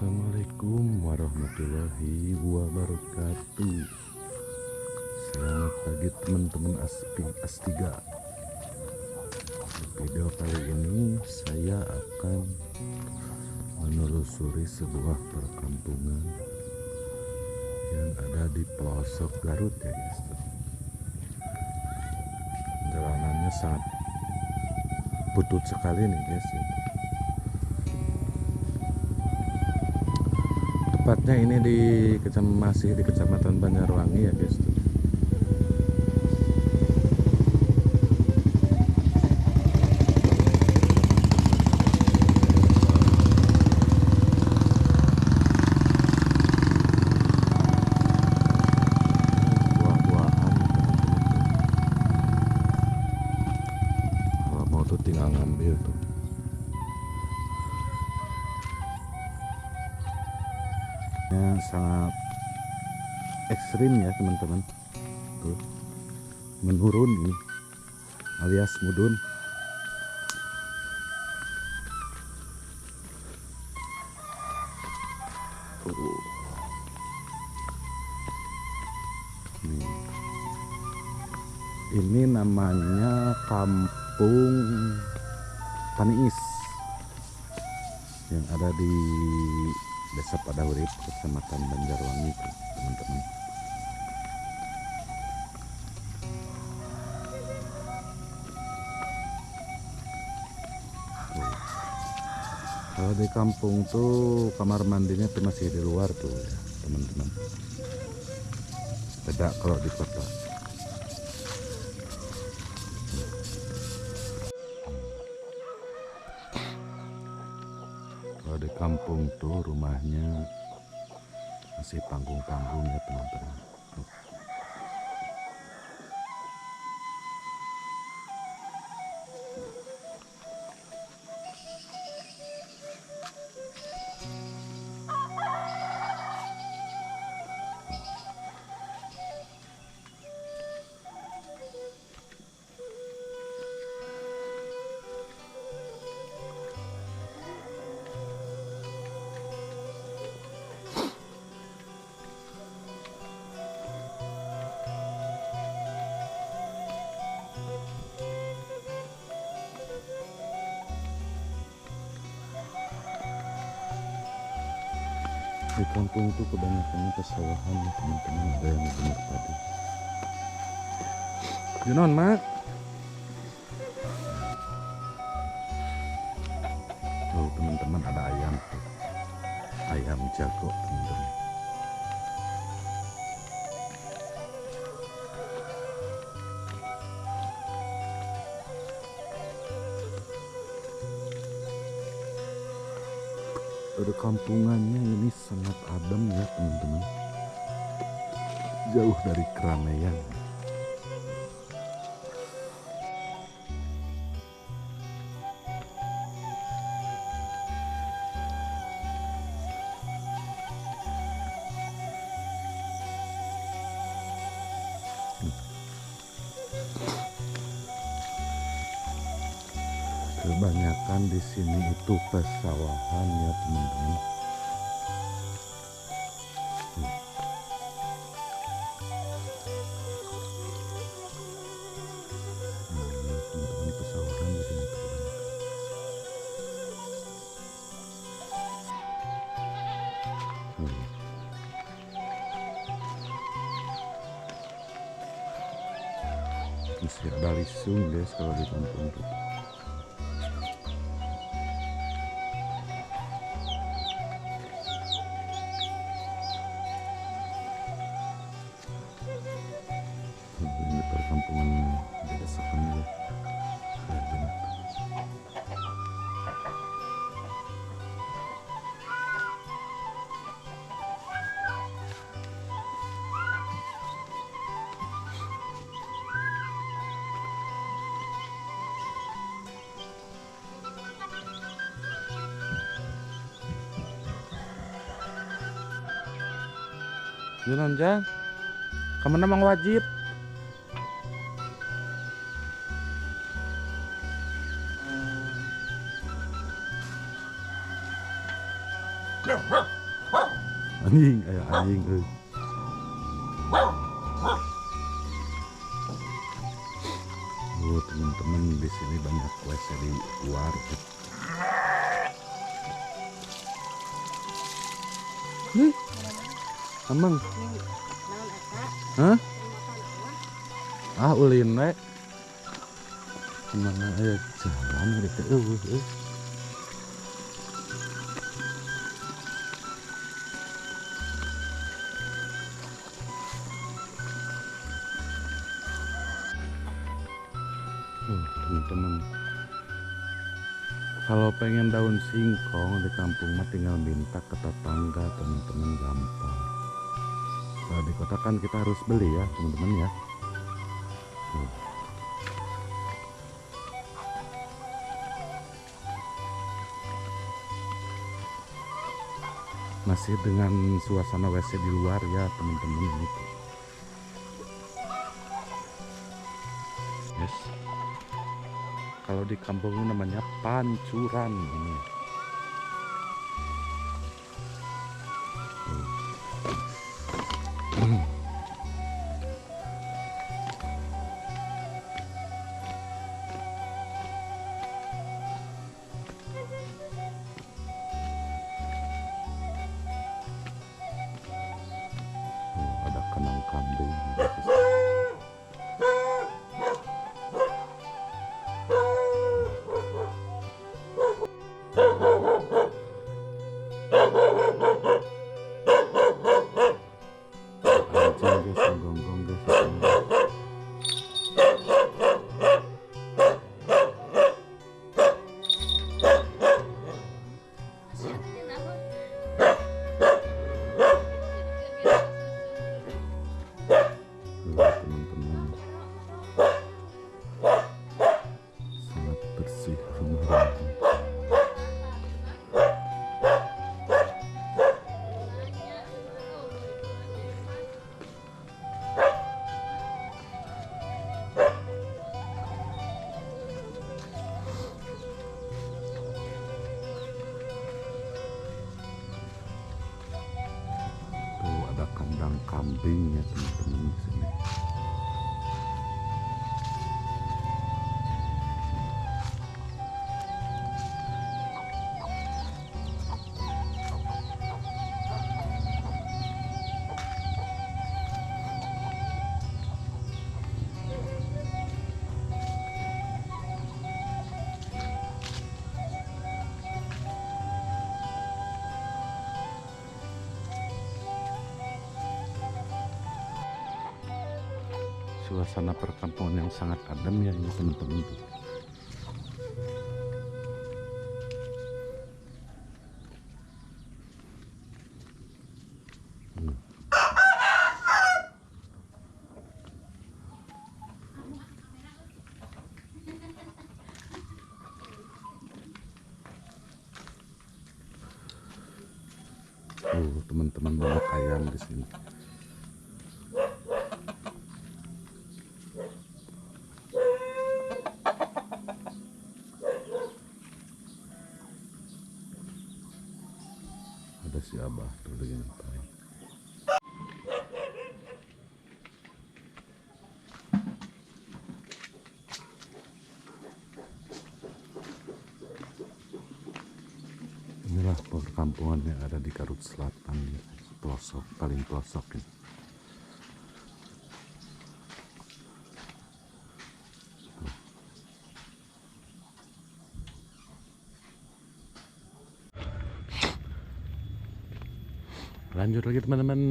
Assalamualaikum warahmatullahi wabarakatuh. Selamat pagi teman-teman Astiga. Di video kali ini saya akan menelusuri sebuah perkampungan yang ada di pelosok Garut ya guys. Jalanannya sangat butut sekali nih guys ya. Tepatnya ini masih di Kecamatan Banyarwangi ya guys. Buah-buahan kalau mau tuh tinggal ngambil tuh. Sangat ekstrim ya teman-teman, tuh menurun ini alias mudun. Ini namanya Kampung Paniis yang ada di Desa Padahurip, Kecamatan Banjarwangi teman-teman. Kalau di kampung tuh kamar mandinya tuh masih di luar tuh ya teman-teman. Beda kalau di kota. Kalau di kampung tuh rumahnya masih panggung-panggung ya teman-teman. Di kampung itu kebanyakannya pesawahan ya teman-teman, ada yang benar tadi. Junon mak. Tuh teman-teman ada ayam tuh. Ayam jago teman-teman. Kampungannya ini sangat adem ya teman-teman, jauh dari keramaian. Kebanyakan di sini itu pesawahan ya teman-teman. Teman-teman, pesawahan di sini kebanyakan. Masih ada lisung guys kalau di kampung itu. Ini perkampungan desa kami ya. Junon jang, kamu memang wajib. Ruff, ruff. Anjing, ayo anjing. Teman-teman, di sini banyak WC di luar. Nih, amang. Hah? Ulin we. Kemana aja jalan gitu. Teman-teman, kalau pengen daun singkong di kampung mah tinggal minta ke tetangga, teman-teman, gampang. Kalau di kota kan kita harus beli ya teman-teman ya. Masih dengan suasana WC di luar ya teman-teman ini. Yes. Kalau di kampung namanya pancuran ini. Ada kandang kambing. Anjing guys, gonggong guys. Teman-teman, sangat bersih rumah. Tuh ada kandang kambing ya teman-teman di sini. Suasana perkampungan yang sangat adem ya ini teman-teman. Teman-teman, banyak ayam di sini. Ada si Abah tuh dengan ayam. Inilah perkampungan yang ada di Garut Selatan ya, pelosok, paling pelosok ya. Lanjut lagi teman-teman,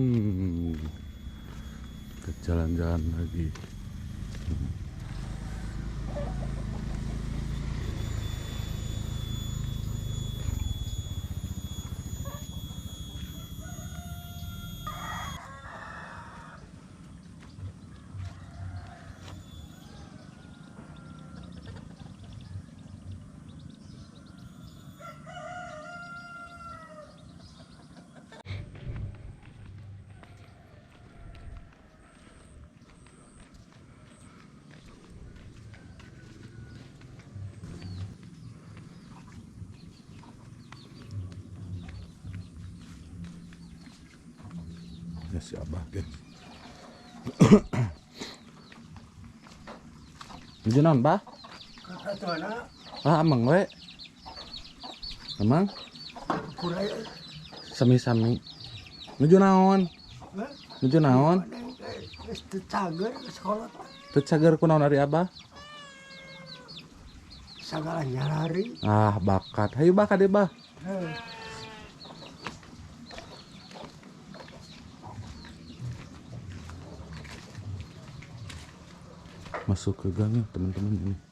ke jalan-jalan lagi. rumahnya si Abah, guys. Nuju naon, Bah? Amang we. Amang? Sami-sami. Nuju naon? Nuju naon? Teu cager kunaon ari Abah? Sagala nyari. Bakat. Hayu bakat deh, Bah. Masuk ke gang ya, teman-teman ini.